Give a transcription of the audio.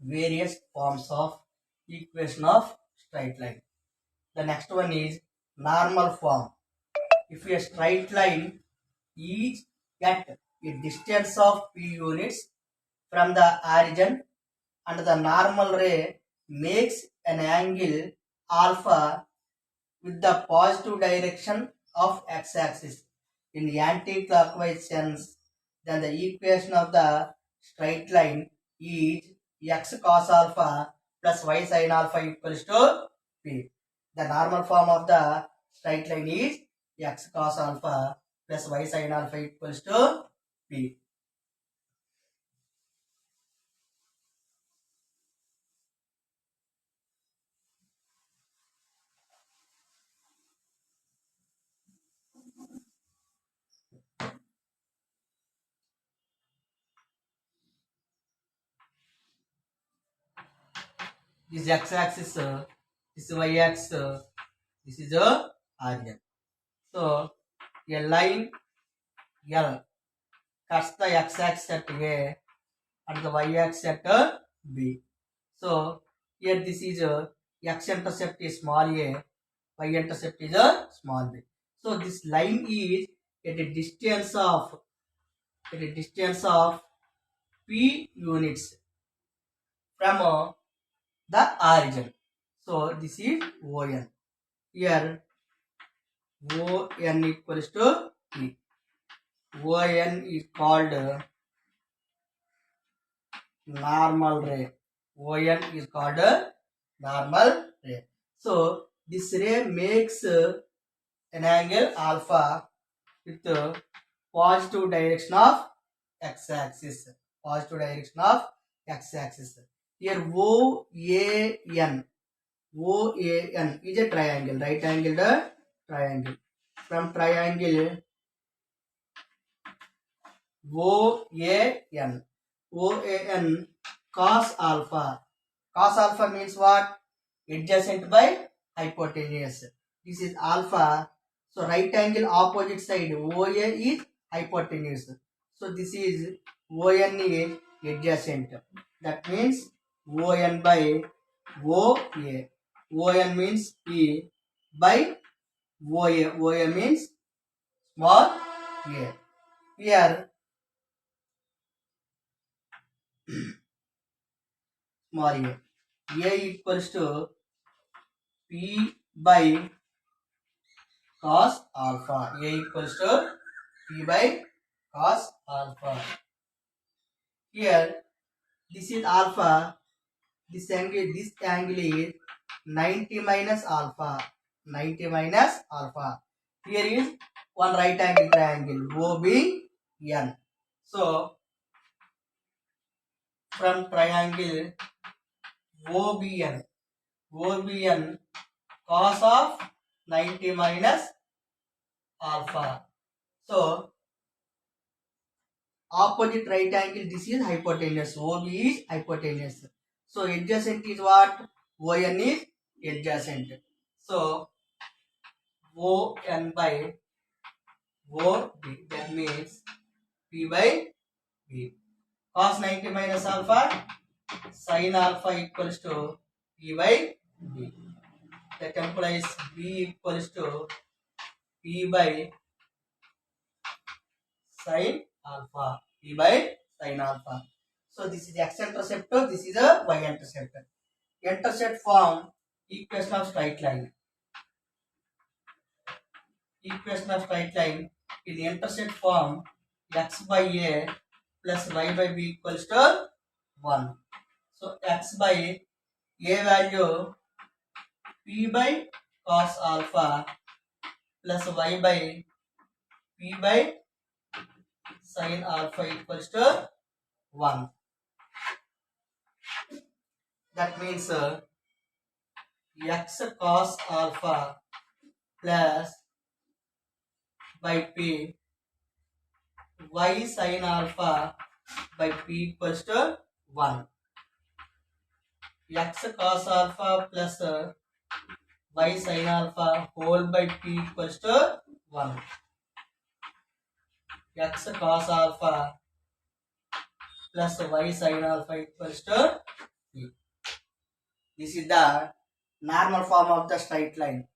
various forms of equation of straight line. The next one is normal form. If a straight line is at a distance of p units from the origin and the normal ray makes an angle alpha with the positive direction of x-axis in anti-clockwise sense, then the equation of the straight line is x cos alpha plus y sin alpha equals to p. The normal form of the straight line is x cos alpha plus y sin alpha equals to p. This x-axis, this is y-axis, this is a origin. So a line L cuts the x-axis at A and the y-axis at B. So here this is a x-intercept is small a, y-intercept is a small b. So this line is at a distance of p units from the origin. So this is ON. Here ON equals to P. ON is called normal ray. ON is called normal ray. So this ray makes an angle alpha with positive direction of x-axis. Positive direction of x-axis. Here OAN is a triangle, right angled triangle. From triangle OAN cos alpha. Cos alpha means what? Adjacent by hypotenuse. This is alpha. So right angle opposite side OA is hypotenuse. So this is ON is adjacent. That means ON by OA. ON means P by OA. OA means small a. Here small a. A equals to P by cos alpha. A equals to P by cos alpha. Here this is alpha. This angle is 90 minus alpha. 90 minus alpha. Here is one right angle triangle OBN. So from triangle OBN cos of 90 minus alpha. So opposite right angle, this is hypotenuse. OB is hypotenuse. So adjacent is what? ON is adjacent. So ON by OB, that means P by B. Cos 90 minus alpha, sin alpha equals to P by B. That implies B equals to P by sin alpha. P by sin alpha. So this is x-intercept, this is a y-intercept. Intercept form equation of straight line. Equation of straight line in the intercept form x by a plus y by b equals to 1. So x by a value p by cos alpha plus y by p by sin alpha equals to 1. That means x cos alpha plus by p y sin alpha by p equals to 1. X cos alpha plus y sin alpha whole by p equals to 1. X cos alpha plus y sin alpha equals to This is the normal form of the straight line.